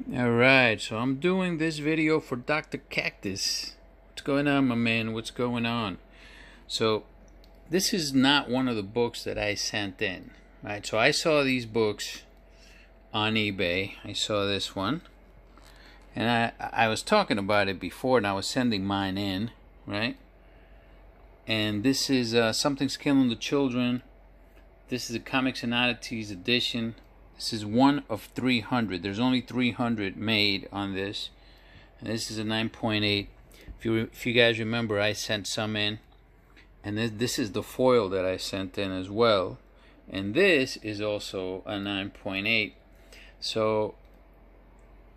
Alright, so I'm doing this video for Dr. Cactus. What's going on, my man? What's going on? So, this is not one of the books that I sent in. Right? So I saw these books on eBay. I saw this one. And I was talking about it before, and I was sending mine in, right? And this is Something's Killing the Children. This is a Comics and Oddities edition. This is one of 300. There's only 300 made on this. And this is a 9.8. If you guys remember, I sent some in. And this is the foil that I sent in as well. And this is also a 9.8. So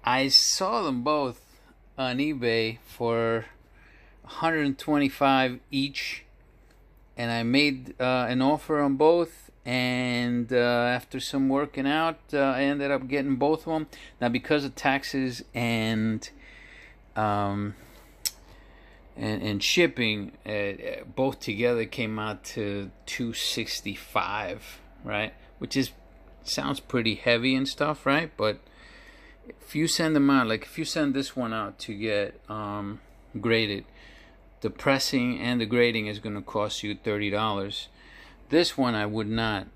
I saw them both on eBay for $125 each. And I made an offer on both. And after some working out, I ended up getting both of them. Now, because of taxes and shipping, both together came out to $265, right? Which sounds pretty heavy and stuff, right? But if you send them out, like if you send this one out to get graded, the pressing and the grading is going to cost you $30. This one I would not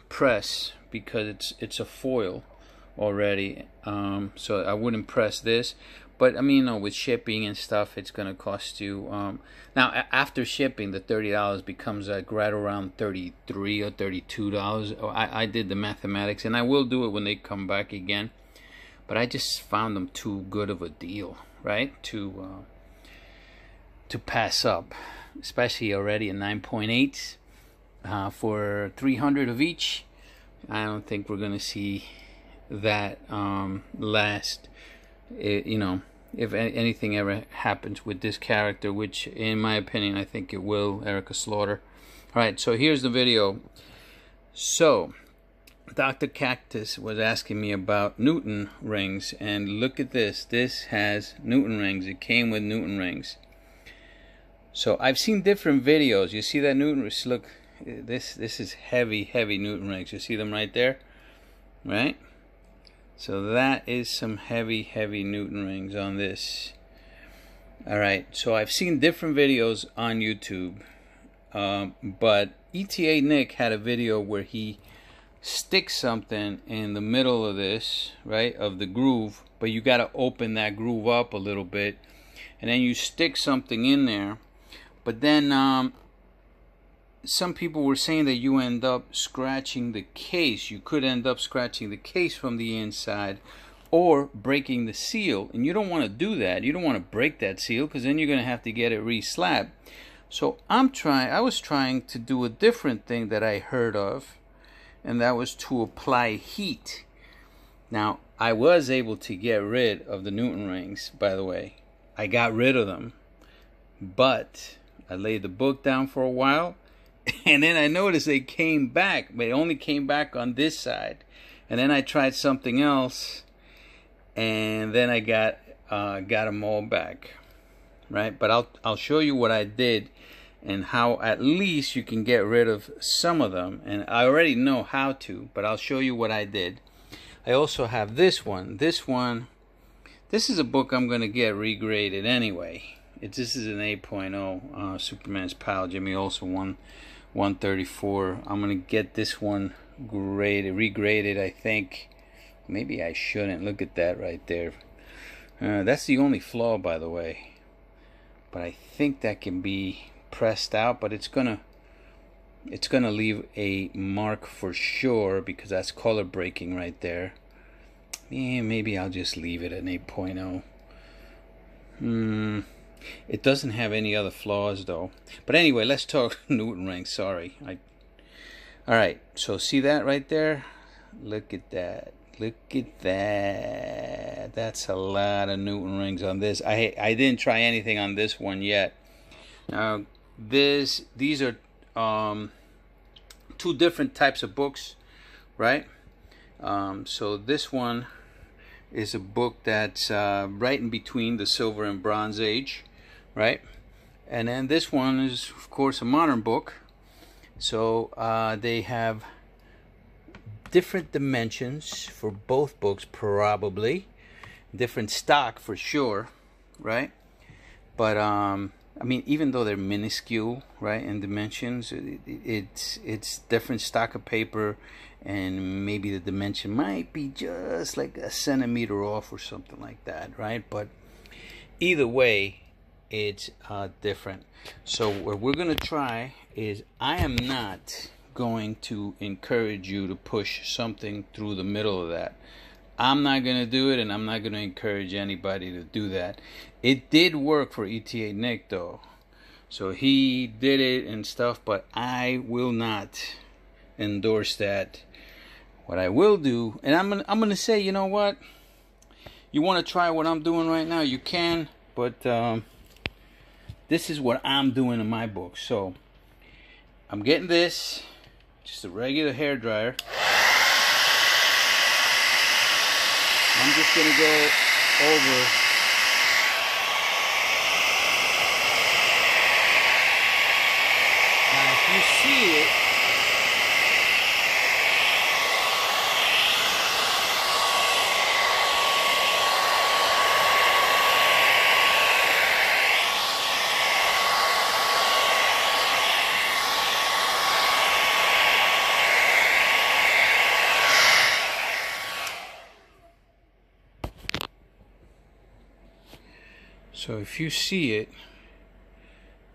press because it's a foil already, so I wouldn't press this. But I mean, you know, with shipping and stuff, it's gonna cost you. Now after shipping, the $30 becomes like right around $33 or $32. I did the mathematics, and I will do it when they come back again. But I just found them too good of a deal, right? To pass up, especially already a 9.8. For 300 of each. I don't think we're gonna see that last. You know, if anything ever happens with this character, which in my opinion I think it will, Erica Slaughter. Alright, so here's the video. So Dr. Cactus was asking me about Newton rings, and look at this. This has Newton rings. It came with Newton rings. So I've seen different videos. You see that Newton rings? Look, this is heavy Newton rings. You see them right there, right? So that is some heavy Newton rings on this. Alright, so I've seen different videos on YouTube, but ETA Nick had a video where he sticks something in the middle of this, right, of the groove, but you got to open that groove up a little bit, and then you stick something in there. But then some people were saying that you end up scratching the case. You could end up scratching the case from the inside or breaking the seal. And you don't want to do that. You don't want to break that seal, because then you're going to have to get it re-slabbed. So I was trying to do a different thing that I heard of, and that was to apply heat. Now, I was able to get rid of the Newton rings, by the way. I got rid of them. But I laid the book down for a while, and then I noticed they came back, but they only came back on this side. And then I tried something else, and then I got them all back, right? But I'll show you what I did and how at least you can get rid of some of them. And I already know how to, but I'll show you what I did. I also have this one. This is a book I'm going to get regraded anyway. This is an 8.0, Superman's Pal, Jimmy Olsen 134. I'm gonna get this one regraded. I think maybe I shouldn't. Look at that right there. That's the only flaw, by the way. But I think that can be pressed out. But it's gonna leave a mark for sure, because that's color breaking right there. Yeah, maybe I'll just leave it at 8.0. It doesn't have any other flaws though. But anyway, let's talk Newton rings. Sorry. Alright, so see that right there? Look at that. Look at that. That's a lot of Newton rings on this. I didn't try anything on this one yet. Now these are two different types of books, right? So this one is a book that's right in between the Silver and Bronze Age, right? And then this one is, of course, a modern book. So they have different dimensions for both books, probably different stock for sure, right? But I mean, even though they're minuscule, right, in dimensions, it's different stock of paper, and maybe the dimension might be just like a centimeter off or something like that, right? But either way, it's different. So what we're gonna try is, I am not going to encourage you to push something through the middle of that. I'm not gonna do it, and I'm not gonna encourage anybody to do that. It did work for ETA Nick though, so he did it and stuff, but I will not endorse that. What I will do, and I'm gonna say, you know what, you want to try what I'm doing right now, you can, but this is what I'm doing in my book. So I'm getting this, just a regular hair dryer. I'm just gonna go over now. If you see it, so if you see it,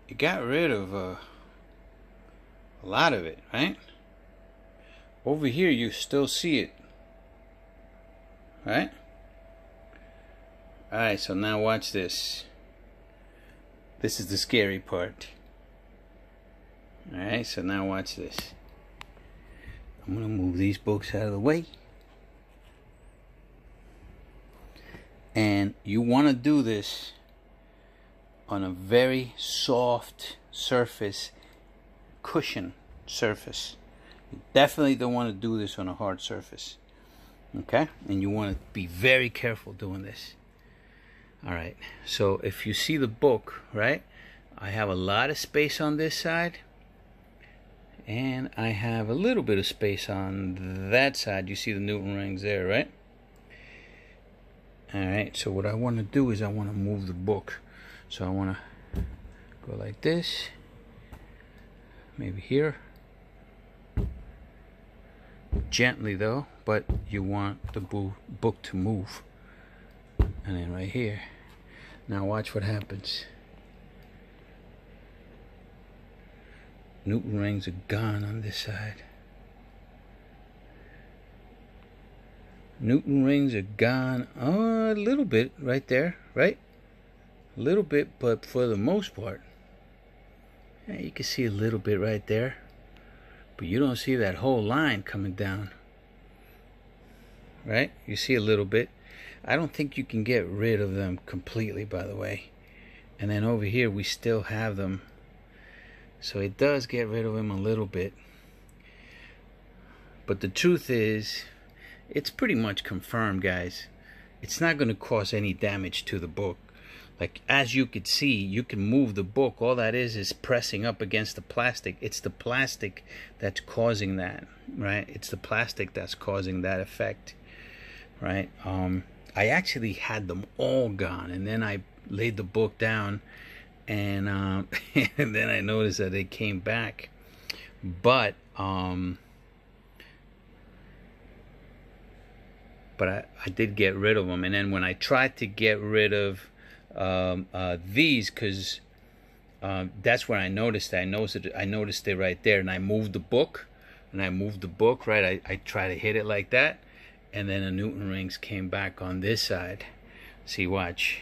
it got rid of a lot of it, right? Over here you still see it, right? Alright, so now watch this. This is the scary part. Alright, so now watch this. I'm gonna move these books out of the way. And you want to do this on a very soft surface, cushion surface. You definitely don't want to do this on a hard surface, okay? And you want to be very careful doing this. All right, so if you see the book, right, I have a lot of space on this side, and I have a little bit of space on that side. You see the Newton rings there, right? All right, so what I want to do is I want to move the book. So I want to go like this, maybe here, gently though, but you want the book to move. And then right here. Now watch what happens. Newton rings are gone on this side. Newton rings are gone a little bit right there, right? A little bit, but for the most part, yeah, you can see a little bit right there, but you don't see that whole line coming down, right? You see a little bit. I don't think you can get rid of them completely, by the way. And then over here we still have them, so it does get rid of them a little bit. But the truth is, it's pretty much confirmed, guys. It's not going to cause any damage to the book. Like, as you could see, you can move the book. All that is pressing up against the plastic. It's the plastic that's causing that, right? It's the plastic that's causing that effect, right? I actually had them all gone, and then I laid the book down, and and then I noticed that they came back. But I did get rid of them. And then when I tried to get rid of these, because that's when I noticed it. I noticed it right there, and I moved the book, right? I try to hit it like that, and then the Newton rings came back on this side. See, watch.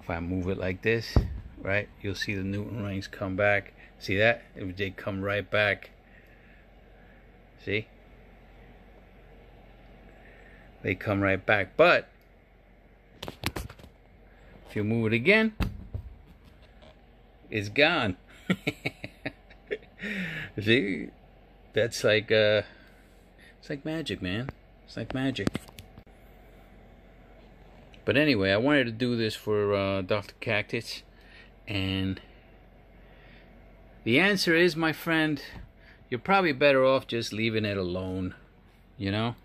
If I move it like this, right, you'll see the Newton rings come back. See that? They come right back. See? They come right back. But if you move it again, it's gone. See? That's like it's like magic, man. It's like magic. But anyway, I wanted to do this for Dr. Cactus, and the answer is, my friend, you're probably better off just leaving it alone. you know,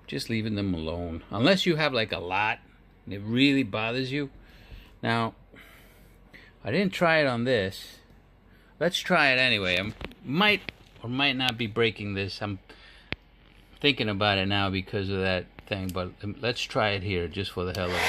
just leaving them alone. Unless you have like a lot and it really bothers you. Now, I didn't try it on this. Let's try it anyway. I might or might not be breaking this. I'm thinking about it now because of that thing, but let's try it here just for the hell of it.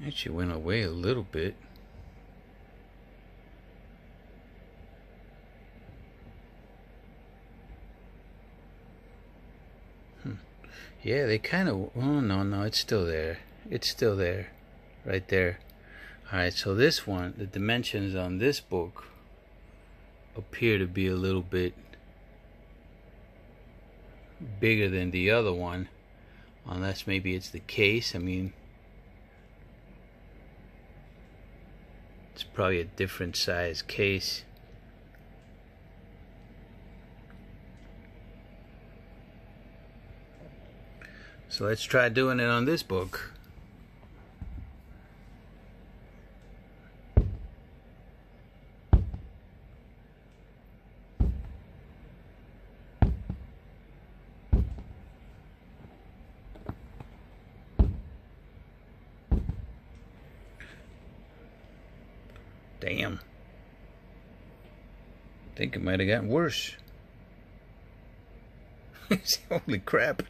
Actually went away a little bit. Yeah, they kind of... Oh, no, it's still there. It's still there. Right there. Alright, so this one, the dimensions on this book appear to be a little bit bigger than the other one. Unless maybe it's the case. I mean, it's probably a different size case. So let's try doing it on this book. Damn. I think it might have gotten worse. Holy crap.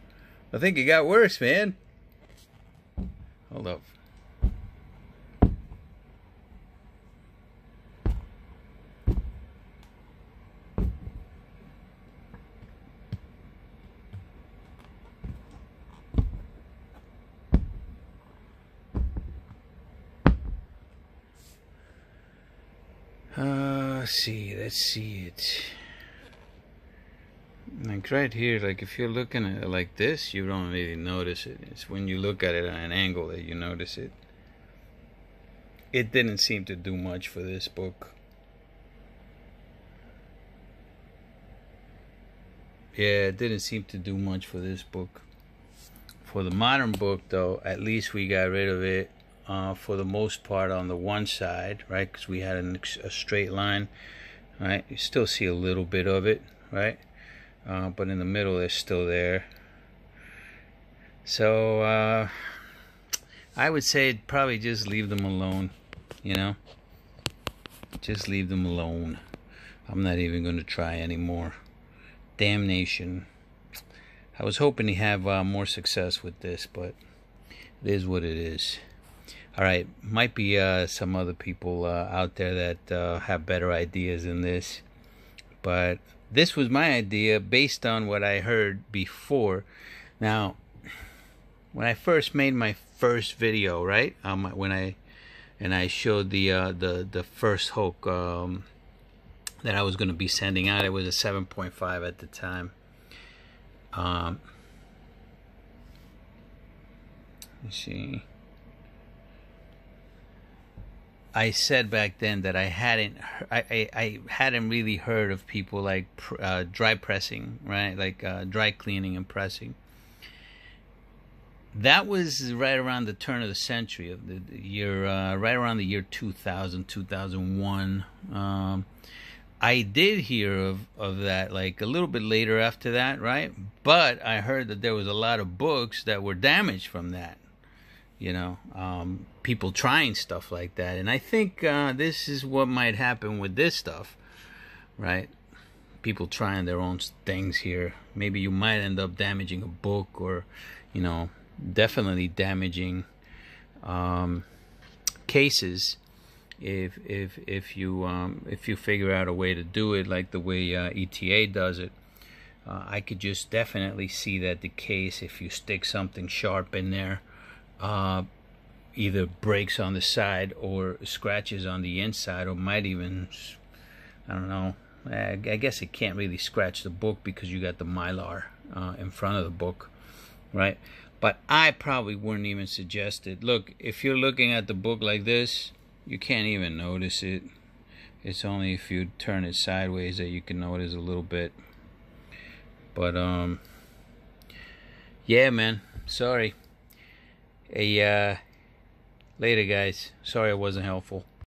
I think it got worse, man. Hold up. Let's see it. Like right here, like if you're looking at it like this, you don't really notice it. It's when you look at it at an angle that you notice it. It didn't seem to do much for this book. Yeah, it didn't seem to do much for this book. For the modern book, though, at least we got rid of it for the most part on the one side, right? Because we had a straight line, right? You still see a little bit of it, right? But in the middle, it's still there. So I would say probably just leave them alone, you know? Just leave them alone. I'm not even going to try anymore. Damnation. I was hoping to have more success with this, but it is what it is. Alright, might be some other people out there that have better ideas than this, but this was my idea based on what I heard before. Now, when I first made my first video, right, when I showed the first Hulk that I was going to be sending out, it was a 7.5 at the time. Let's see. I said back then that I hadn't really heard of people like dry pressing, right? Like dry cleaning and pressing. That was right around the turn of the century, of the year, right around the year 2000, 2001. I did hear of that like a little bit later after that, right? But I heard that there was a lot of books that were damaged from that. People trying stuff like that. And I think this is what might happen with this stuff, right? People trying their own things here. Maybe you might end up damaging a book, or, definitely damaging cases if you figure out a way to do it like the way ETA does it. I could just definitely see that the case, if you stick something sharp in there, either breaks on the side or scratches on the inside, or might even, I don't know, I guess it can't really scratch the book because you got the Mylar in front of the book, right? But I probably wouldn't even suggest it. Look, if you're looking at the book like this, you can't even notice it. It's only if you turn it sideways that you can notice a little bit. But yeah, man, sorry. Hey, later guys, sorry I wasn't helpful.